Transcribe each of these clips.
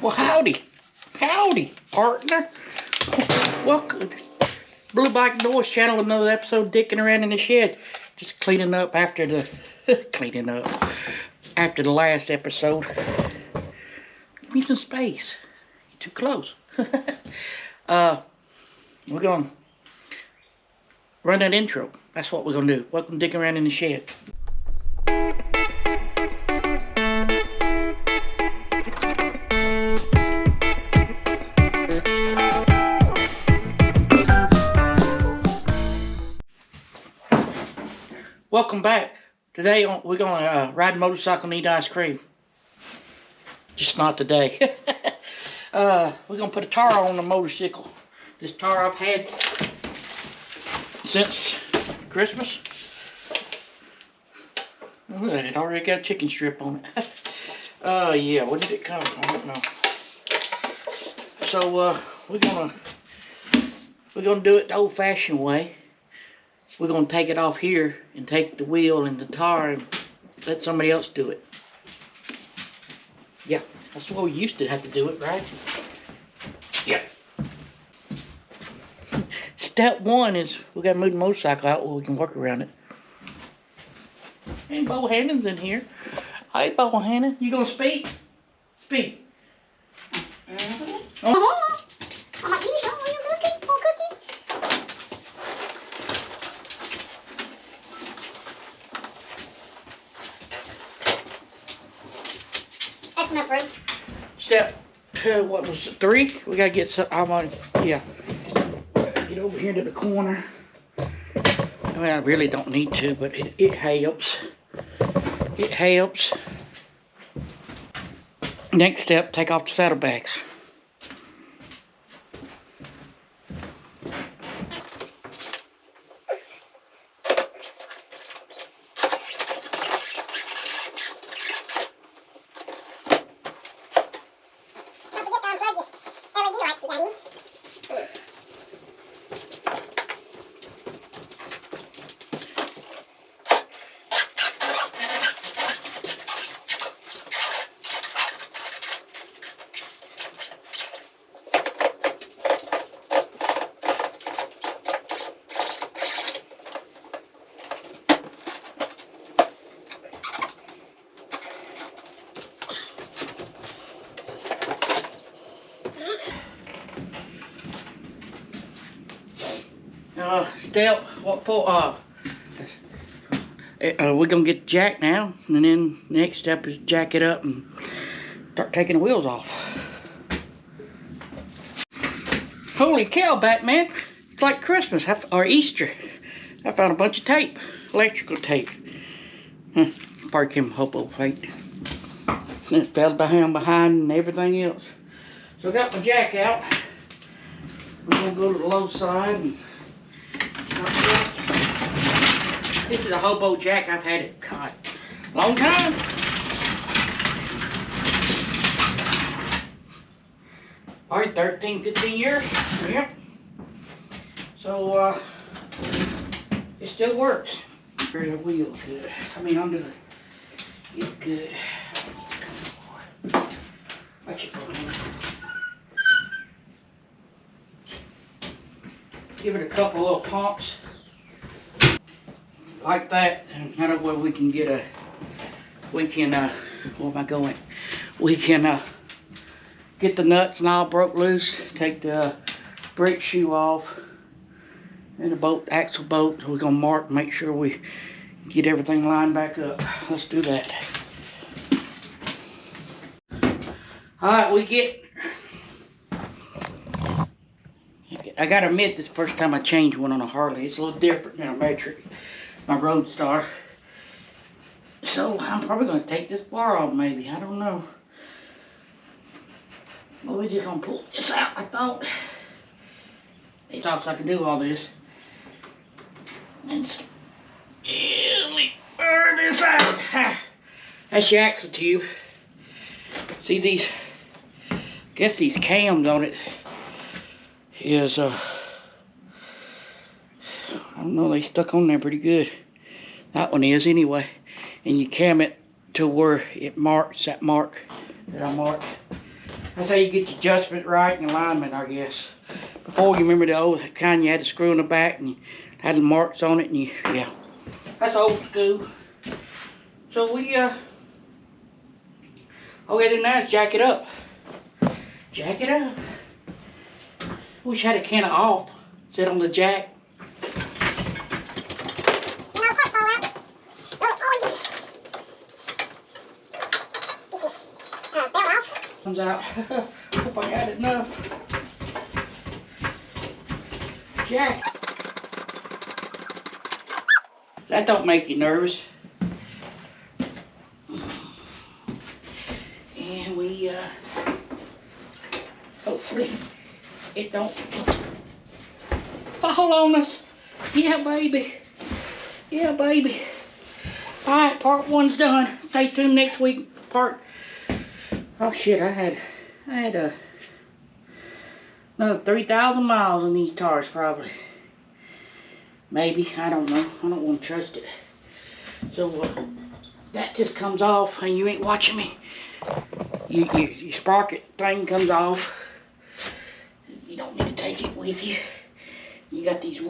Well, howdy, partner. Welcome to Blue Bike Noise Channel, another episode dicking around in the shed. Just cleaning up after the after the last episode. Give me some space. You're too close. We're gonna run that intro. That's what we're gonna do. Welcome to Dicking Around in the Shed. Welcome back. Today we're gonna ride a motorcycle and eat ice cream. Just not today. We're gonna put a tire on the motorcycle. This tire I've had since Christmas. Look, it already got a chicken strip on it. Yeah, where did it come from? I don't know. So we're gonna do it the old-fashioned way. We're gonna take it off here and take the wheel and the tire and let somebody else do it. Yeah, that's the way we used to have to do it, right? Yep. Step one is we gotta move the motorcycle out where we can work around it. And Bohannon's in here. Hi, Bohannon. You gonna speak? Speak. Oh. That's my friend. Step what was it, 3? We gotta get some. Yeah. Get over here to the corner. I mean, I really don't need to, but it helps. It helps. Next step, take off the saddlebags. Step what for? We're gonna get the jack now, and then the next step is jack it up and start taking the wheels off. Holy cow, Batman! It's like Christmas or Easter. I found a bunch of tape, electrical tape. Probably came from Hobo plate. And it fell behind and everything else. So I got my jack out. We're gonna go to the low side and this is a Hobo jack. I've had it, God, long time. Probably 13, 15 years. Yep. So it still works. The wheel's good. I mean, under the, it's good. Watch it go in. Give it a couple little pumps. Like that, and that way we can get where am I going? We can get the nuts and all broke loose, take the brake shoe off, and the axle bolt. We're gonna mark, make sure we get everything lined back up. Let's do that. Alright, I gotta admit, this is the first time I changed one on a Harley. It's a little different than a metric. My Roadstar. So I'm probably gonna take this bar off, maybe. I don't know. But we're just gonna pull this out. I thought they thought I could do all this. And really burn this out. That's your axle tube. See these? I guess these cams on it is I don't know, they stuck on there pretty good. That one is anyway. And you cam it to where it marks that mark that I marked. That's how you get the adjustment right and alignment, I guess. Before, you remember the old kind you had to screw in the back and you had the marks on it, and yeah. That's old school. So we, all we gotta do now is jack it up. Jack it up. Wish I had a can of off. Sit on the jack. Comes out. Hope I got it enough. Jack. That don't make you nervous. And we, hopefully it don't fall on us. Yeah, baby. Yeah, baby. Alright, part 1's done. Stay tuned next week. Oh shit, I had another 3,000 miles on these tires probably. Maybe, I don't know. I don't want to trust it. So that just comes off and you ain't watching me. Your sprocket thing comes off. You don't need to take it with you. You got these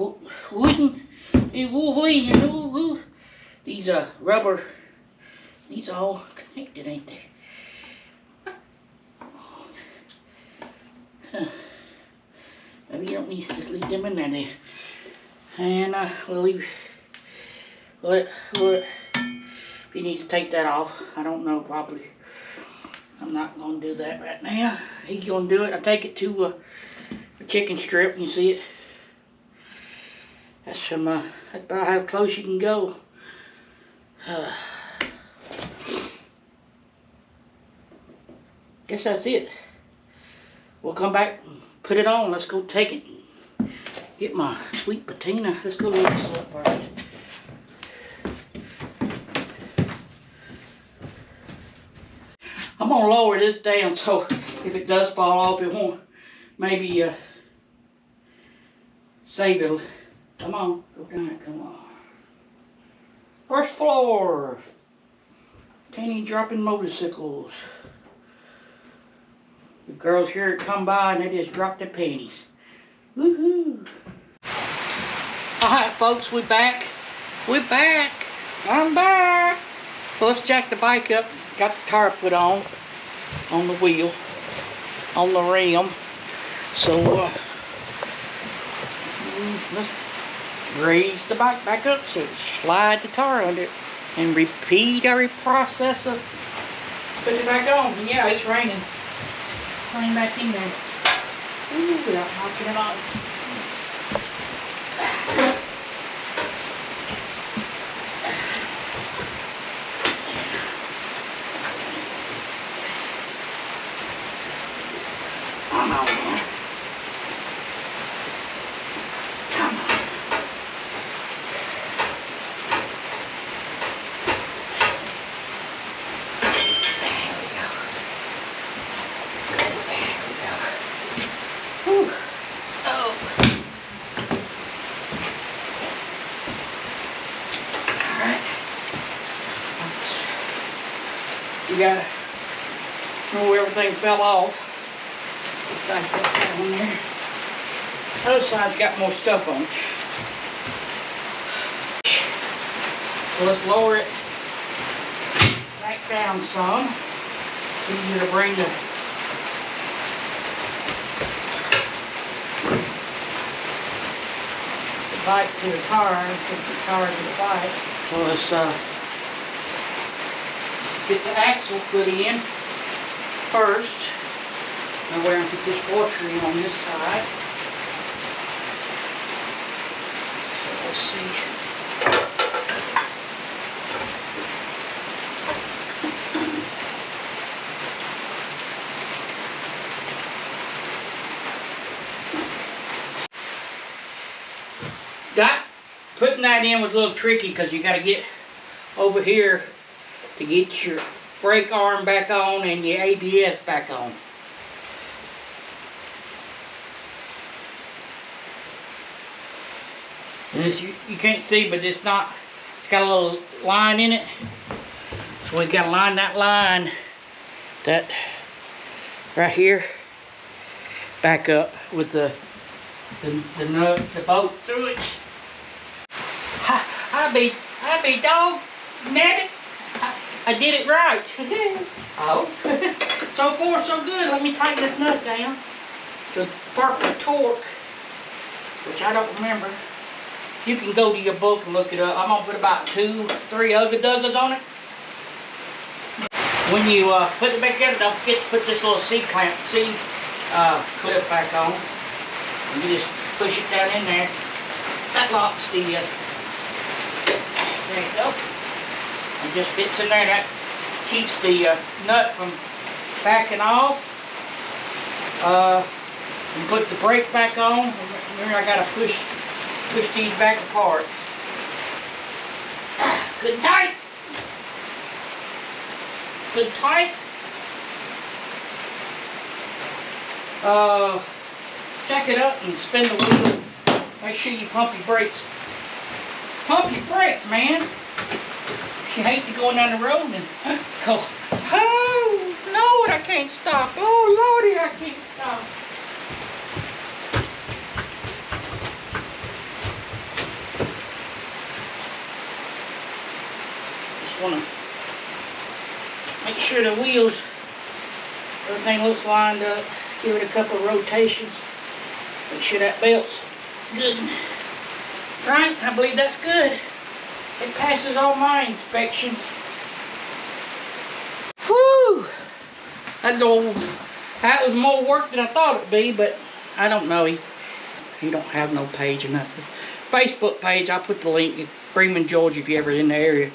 these rubber, these are all connected, ain't they? Huh. Maybe you don't need to just leave them in there. And we'll leave. If you need to take that off, I don't know, probably. I'm not gonna do that right now. He's gonna do it. I take it to a chicken strip. You see it? That's from. That's about how close you can go. Guess that's it. We'll come back and put it on. Let's go take it. Get my sweet patina. Let's go look this up first. I'm gonna lower this down so if it does fall off, it won't maybe save it. Come on, go down, come on. First floor. Penny dropping motorcycles. The girls here come by and they just drop their panties. Woohoo! Alright folks, we're back. We're back. I'm back. So let's jack the bike up. Got the tire put on the wheel, on the rim. So let's raise the bike back up so slide the tire under it and repeat every process of putting it back on. And yeah, it's raining. Rain back in there. Ooh, without knocking it off. Come on, man. Come on. You gotta know where everything fell off. This side's got that on there. The other side's got more stuff on it. So let's lower it back down some. It's easier to bring the bike to the car instead of the car to the bike. So let's get the axle put in first. Now we're going to put this washer in on this side. So let's see. Putting that in was a little tricky because you got to get over here to get your brake arm back on and your ABS back on. And this, you can't see, but it's got a little line in it. So we got to line that line, that right here. Back up with the nut, the bolt through it. I be dog, nabbit. I did it right. Oh, so far so good. Let me tighten this nut down. The purple torque, which I don't remember. You can go to your book and look it up. I'm gonna put about 2, 3 ugly duggers on it. When you put it back together, don't forget to put this little C-clamp, clip back on. And you just push it down in there. That locks the, there you go. It just fits in there. That keeps the nut from backing off. And put the brake back on. Remember, I gotta push these back apart. Good and tight. Good and tight. Jack it up and spin the wheel. Make sure you pump your brakes. Pump your brakes, man. You hate to go down the road and go, oh, Lord, I can't stop. Oh, Lordy, I can't stop. Just want to make sure the wheels, everything looks lined up. Give it a couple of rotations. Make sure that belt's good. Right, I believe that's good. It passes all my inspections. Whew! That was more work than I thought it'd be, but I don't know. He don't have no page or nothing. Facebook page, I'll put the link in Bremen, Georgia, if you're ever in the area.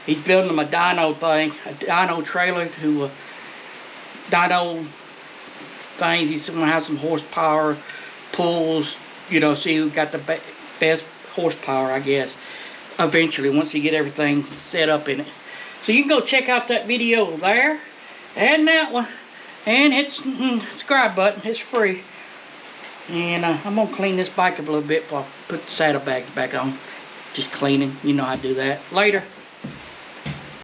He's building them a dyno thing, a dyno trailer to dyno things. He's gonna have some horsepower, pulls, you know, see who got the best horsepower, I guess, eventually, once you get everything set up in it. So you can go check out that video there, and that one, and hit the subscribe button. It's free. And I'm gonna clean this bike up a little bit before I put the saddlebags back on. Just cleaning, you know how to do that. Later.